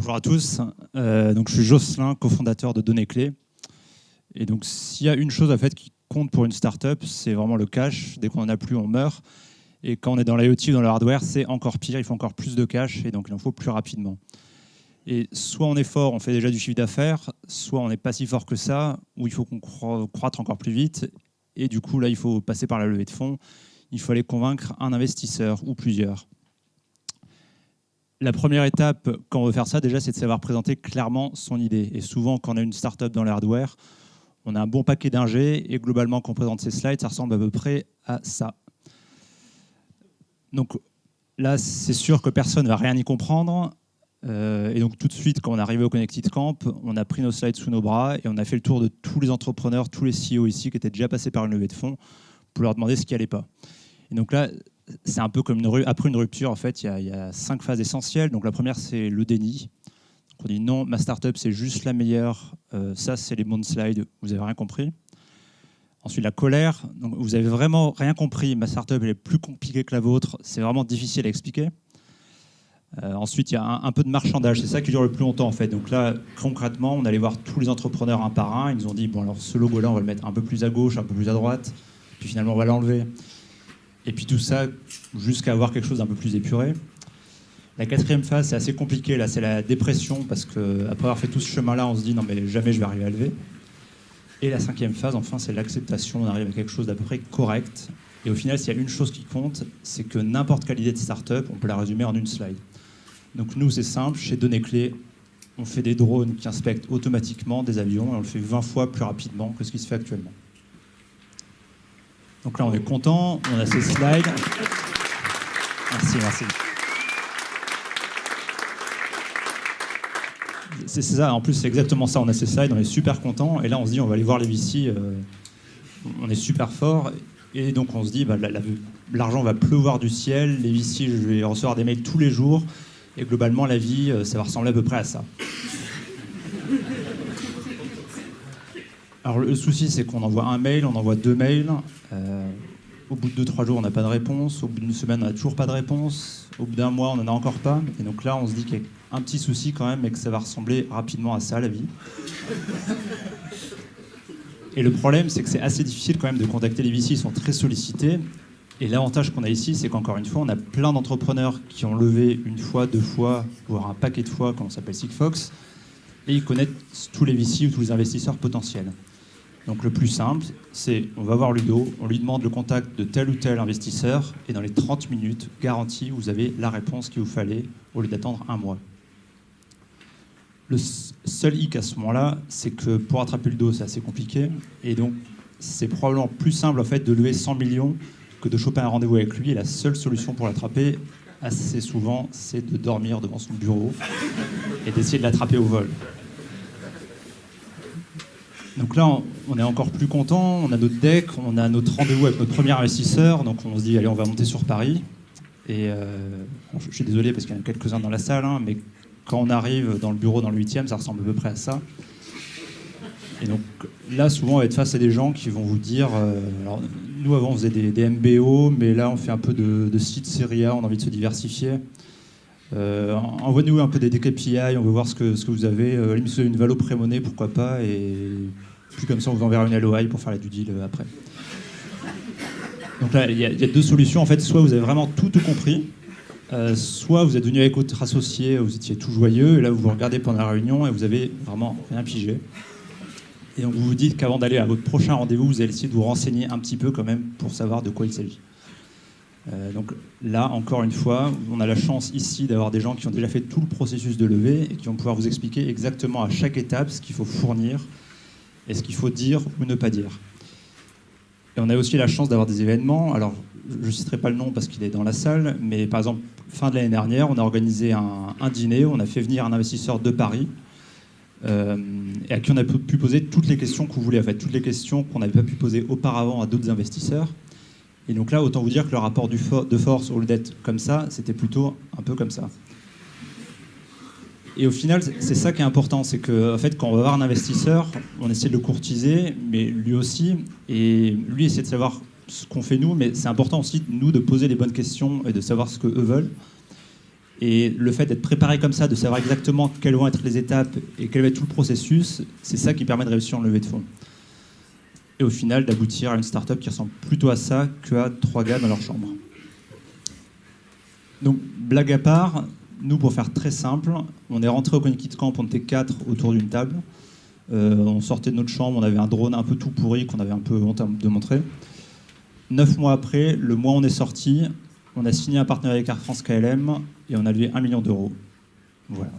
Bonjour à tous. Donc, je suis Jocelyn, cofondateur de Données Clés. Et donc, s'il y a une chose en fait, qui compte pour une startup, c'est vraiment le cash. Dès qu'on n'en a plus, on meurt. Et quand on est dans l'IoT ou dans le hardware, c'est encore pire. Il faut encore plus de cash et donc il en faut plus rapidement. Et soit on est fort, on fait déjà du chiffre d'affaires, soit on n'est pas si fort que ça, ou il faut qu'on croître encore plus vite. Et du coup, là, il faut passer par la levée de fonds. Il faut aller convaincre un investisseur ou plusieurs. La première étape, quand on veut faire ça, déjà, c'est de savoir présenter clairement son idée. Et souvent, quand on a une startup dans le hardware, on a un bon paquet d'ingés et globalement, quand on présente ces slides, ça ressemble à peu près à ça. Donc là, c'est sûr que personne ne va rien y comprendre. Et donc tout de suite, quand on est arrivé au Connected Camp, on a pris nos slides sous nos bras et on a fait le tour de tous les entrepreneurs, tous les CEO ici qui étaient déjà passés par une levée de fonds pour leur demander ce qui n'allait pas. Et donc là, c'est un peu comme après une rupture, en fait, il y a 5 phases essentielles. Donc la première, c'est le déni. Donc on dit non, ma startup, c'est juste la meilleure. Ça, c'est les bons slides, vous n'avez rien compris. Ensuite, la colère. Donc, vous n'avez vraiment rien compris. Ma startup, elle est plus compliquée que la vôtre. C'est vraiment difficile à expliquer. Ensuite, il y a un peu de marchandage. C'est ça qui dure le plus longtemps, en fait. Donc là, concrètement, on allait voir tous les entrepreneurs un par un. Ils nous ont dit, bon, alors ce logo-là, on va le mettre un peu plus à gauche, un peu plus à droite. Puis finalement, on va l'enlever. Et puis tout ça, jusqu'à avoir quelque chose d'un peu plus épuré. La quatrième phase, c'est assez compliqué. Là, c'est la dépression, parce qu'après avoir fait tout ce chemin-là, on se dit, non, mais jamais je vais arriver à lever. Et la cinquième phase, enfin, c'est l'acceptation. On arrive à quelque chose d'à peu près correct. Et au final, s'il y a une chose qui compte, c'est que n'importe quelle idée de start-up, on peut la résumer en une slide. Donc nous, c'est simple. Chez Données Clés, on fait des drones qui inspectent automatiquement des avions et on le fait 20 fois plus rapidement que ce qui se fait actuellement. Donc là, on est content. On a ces slides. Merci. C'est ça, en plus c'est exactement ça, on a ces slides, on est super content et là on se dit on va aller voir les VC, on est super fort et donc on se dit bah, l'argent va pleuvoir du ciel, les VC je vais recevoir des mails tous les jours et globalement la vie ça va ressembler à peu près à ça. Alors le souci c'est qu'on envoie un mail, on envoie 2 mails, au bout de 2-3 jours on n'a pas de réponse, au bout d'une semaine on n'a toujours pas de réponse, au bout d'un mois on n'en a encore pas et donc là on se dit qu'il y a un petit souci quand même, mais que ça va ressembler rapidement à ça, la vie. Et le problème, c'est que c'est assez difficile quand même de contacter les VC, ils sont très sollicités. Et l'avantage qu'on a ici, c'est qu'encore une fois, on a plein d'entrepreneurs qui ont levé 1 fois, 2 fois, voire un paquet de fois, comme on s'appelle Sigfox, et ils connaissent tous les VC ou tous les investisseurs potentiels. Donc le plus simple, c'est on va voir Ludo, on lui demande le contact de tel ou tel investisseur, et dans les 30 minutes, garantie, vous avez la réponse qu'il vous fallait, au lieu d'attendre 1 mois. Le seul hic à ce moment-là, c'est que pour attraper le dos, c'est assez compliqué. Et donc, c'est probablement plus simple en fait, de lever 100 millions que de choper un rendez-vous avec lui. Et la seule solution pour l'attraper, assez souvent, c'est de dormir devant son bureau et d'essayer de l'attraper au vol. Donc là, on est encore plus content. On a notre deck, on a notre rendez-vous avec notre premier investisseur. Donc on se dit, allez, on va monter sur Paris. Et je suis désolé parce qu'il y en a quelques-uns dans la salle, hein, mais quand on arrive dans le bureau dans le 8e, ça ressemble à peu près à ça. Et donc là, souvent, on va être face à des gens qui vont vous dire alors, nous, avant, on faisait des MBO, mais là, on fait un peu de sites série A, on a envie de se diversifier. Envoyez-nous un peu des KPI, on veut voir ce que vous avez. Si vous avez une valo pré-monnaie, pourquoi pas. Et puis comme ça, on vous enverra une LOI pour faire la due deal après. Donc là, il y a 2 solutions. En fait, soit vous avez vraiment tout compris, soit vous êtes venu avec votre associé, vous étiez tout joyeux, et là vous vous regardez pendant la réunion et vous avez vraiment rien pigé. Et donc vous vous dites qu'avant d'aller à votre prochain rendez-vous, vous allez essayer de vous renseigner un petit peu quand même pour savoir de quoi il s'agit. Donc là, encore une fois, on a la chance ici d'avoir des gens qui ont déjà fait tout le processus de levée et qui vont pouvoir vous expliquer exactement à chaque étape ce qu'il faut fournir et ce qu'il faut dire ou ne pas dire. Et on a aussi la chance d'avoir des événements. Alors, je ne citerai pas le nom parce qu'il est dans la salle, mais par exemple, fin de l'année dernière, on a organisé un dîner, on a fait venir un investisseur de Paris et à qui on a pu poser toutes les questions qu'on voulait, en fait, toutes les questions qu'on n'avait pas pu poser auparavant à d'autres investisseurs. Et donc là, autant vous dire que le rapport de force, au lieu d'être comme ça, c'était plutôt un peu comme ça. Et au final, c'est ça qui est important, c'est qu'en fait, quand on va voir un investisseur, on essaie de le courtiser, mais lui aussi, et lui essaie de savoir ce qu'on fait nous, mais c'est important aussi, nous, de poser les bonnes questions et de savoir ce qu'eux veulent. Et le fait d'être préparé comme ça, de savoir exactement quelles vont être les étapes et quel va être tout le processus, c'est ça qui permet de réussir en levée de fonds. Et au final, d'aboutir à une startup qui ressemble plutôt à ça qu'à 3 gars dans leur chambre. Donc, blague à part, nous, pour faire très simple, on est rentré au ConnectKit Camp, on était 4 autour d'une table. On sortait de notre chambre, on avait un drone un peu tout pourri qu'on avait un peu honte de montrer. 9 mois après, le mois où on est sorti, on a signé un partenariat avec Air France KLM et on a levé 1 million d'euros. Voilà.